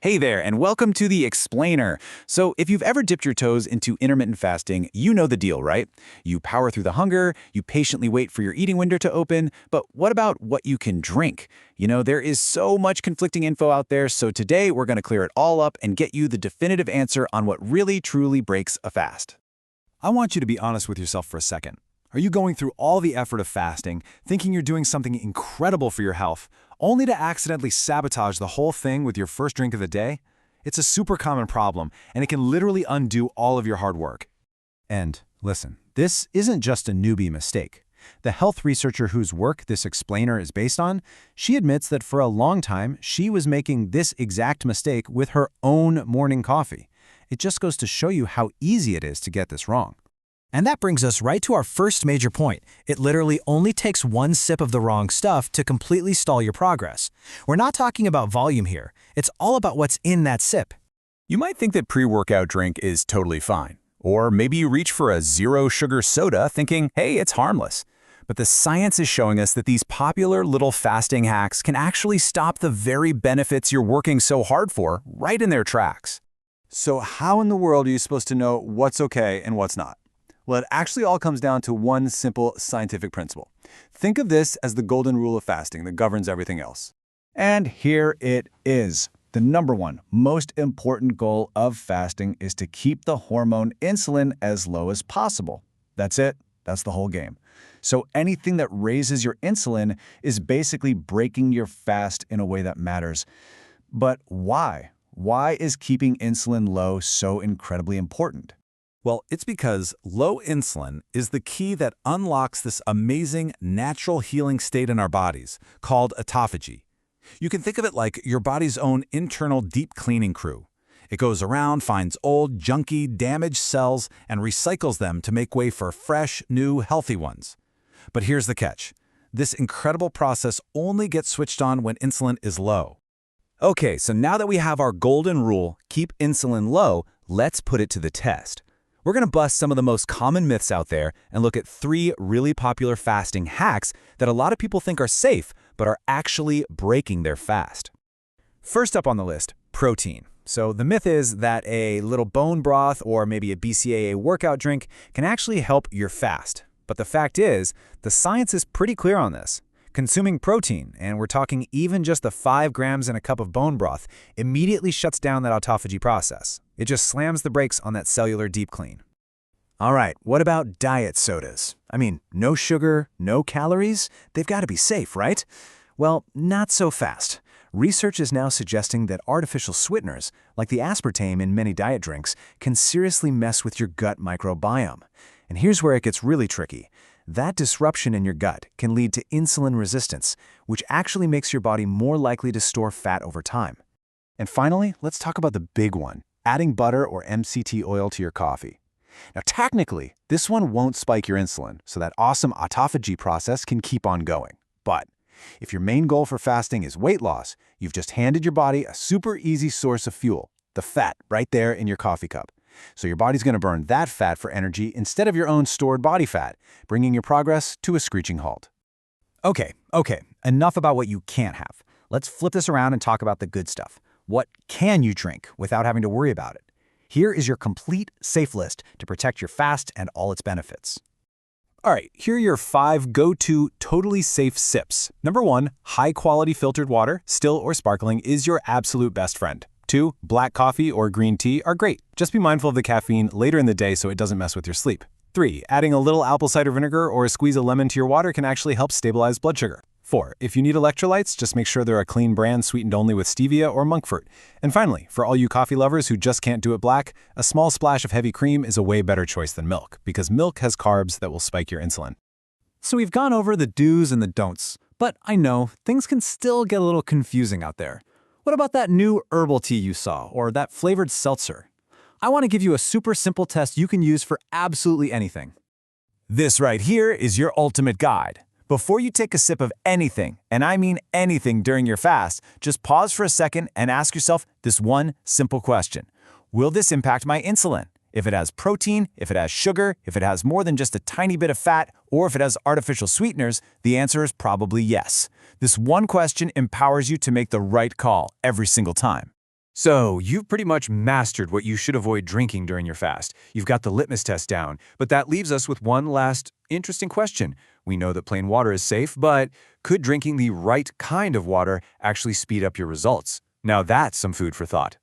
Hey there, and welcome to the Explainer. So, if you've ever dipped your toes into intermittent fasting, you know the deal, right? You power through the hunger, you patiently wait for your eating window to open, but what about what you can drink? There is so much conflicting info out there, so today we're going to clear it all up and get you the definitive answer on what really truly breaks a fast. I want you to be honest with yourself for a second. Are you going through all the effort of fasting, thinking you're doing something incredible for your health, only to accidentally sabotage the whole thing with your first drink of the day? It's a super common problem, and it can literally undo all of your hard work. And listen, this isn't just a newbie mistake. The health researcher whose work this explainer is based on, she admits that for a long time, she was making this exact mistake with her own morning coffee. It just goes to show you how easy it is to get this wrong. And that brings us right to our first major point. It literally only takes one sip of the wrong stuff to completely stall your progress. We're not talking about volume here. It's all about what's in that sip. You might think that pre-workout drink is totally fine. Or maybe you reach for a zero-sugar soda thinking, hey, it's harmless. But the science is showing us that these popular little fasting hacks can actually stop the very benefits you're working so hard for right in their tracks. So how in the world are you supposed to know what's okay and what's not? Well, it actually all comes down to one simple scientific principle. Think of this as the golden rule of fasting that governs everything else. And here it is. The number one most important goal of fasting is to keep the hormone insulin as low as possible. That's it. That's the whole game. So anything that raises your insulin is basically breaking your fast in a way that matters. But why? Why is keeping insulin low so incredibly important? Well, it's because low insulin is the key that unlocks this amazing natural healing state in our bodies called autophagy. You can think of it like your body's own internal deep cleaning crew. It goes around, finds old, junky, damaged cells, and recycles them to make way for fresh, new, healthy ones. But here's the catch. This incredible process only gets switched on when insulin is low. Okay, so now that we have our golden rule, keep insulin low, let's put it to the test. We're going to bust some of the most common myths out there and look at 3 really popular fasting hacks that a lot of people think are safe, but are actually breaking their fast. First up on the list, protein. So the myth is that a little bone broth or maybe a BCAA workout drink can actually help your fast. But the fact is, the science is pretty clear on this. Consuming protein, and we're talking even just the 5 grams in a cup of bone broth, immediately shuts down that autophagy process. It just slams the brakes on that cellular deep clean. All right, what about diet sodas? I mean, no sugar, no calories? They've got to be safe, right? Well, not so fast. Research is now suggesting that artificial sweeteners, like the aspartame in many diet drinks, can seriously mess with your gut microbiome. And here's where it gets really tricky. That disruption in your gut can lead to insulin resistance, which actually makes your body more likely to store fat over time. And finally, let's talk about the big one, adding butter or MCT oil to your coffee. Now, technically, this one won't spike your insulin, so that awesome autophagy process can keep on going. But if your main goal for fasting is weight loss, you've just handed your body a super easy source of fuel, the fat right there in your coffee cup. So your body's going to burn that fat for energy instead of your own stored body fat, bringing your progress to a screeching halt. Okay, enough about what you can't have. Let's flip this around and talk about the good stuff. What can you drink without having to worry about it? Here is your complete safe list to protect your fast and all its benefits. All right, here are your 5 go-to totally safe sips. Number 1, high-quality filtered water, still or sparkling, is your absolute best friend. 2, black coffee or green tea are great. Just be mindful of the caffeine later in the day so it doesn't mess with your sleep. 3, adding a little apple cider vinegar or a squeeze of lemon to your water can actually help stabilize blood sugar. 4, if you need electrolytes, just make sure they're a clean brand sweetened only with stevia or monk fruit. And finally, for all you coffee lovers who just can't do it black, a small splash of heavy cream is a way better choice than milk, because milk has carbs that will spike your insulin. So we've gone over the do's and the don'ts, but I know things can still get a little confusing out there. What about that new herbal tea you saw, or that flavored seltzer? I want to give you a super simple test you can use for absolutely anything. This right here is your ultimate guide. Before you take a sip of anything, and I mean anything during your fast, just pause for a second and ask yourself this one simple question. Will this impact my insulin? If it has protein, if it has sugar, if it has more than just a tiny bit of fat, or if it has artificial sweeteners, the answer is probably yes. This one question empowers you to make the right call every single time. So, you've pretty much mastered what you should avoid drinking during your fast. You've got the litmus test down, but that leaves us with one last interesting question. We know that plain water is safe, but could drinking the right kind of water actually speed up your results? Now that's some food for thought.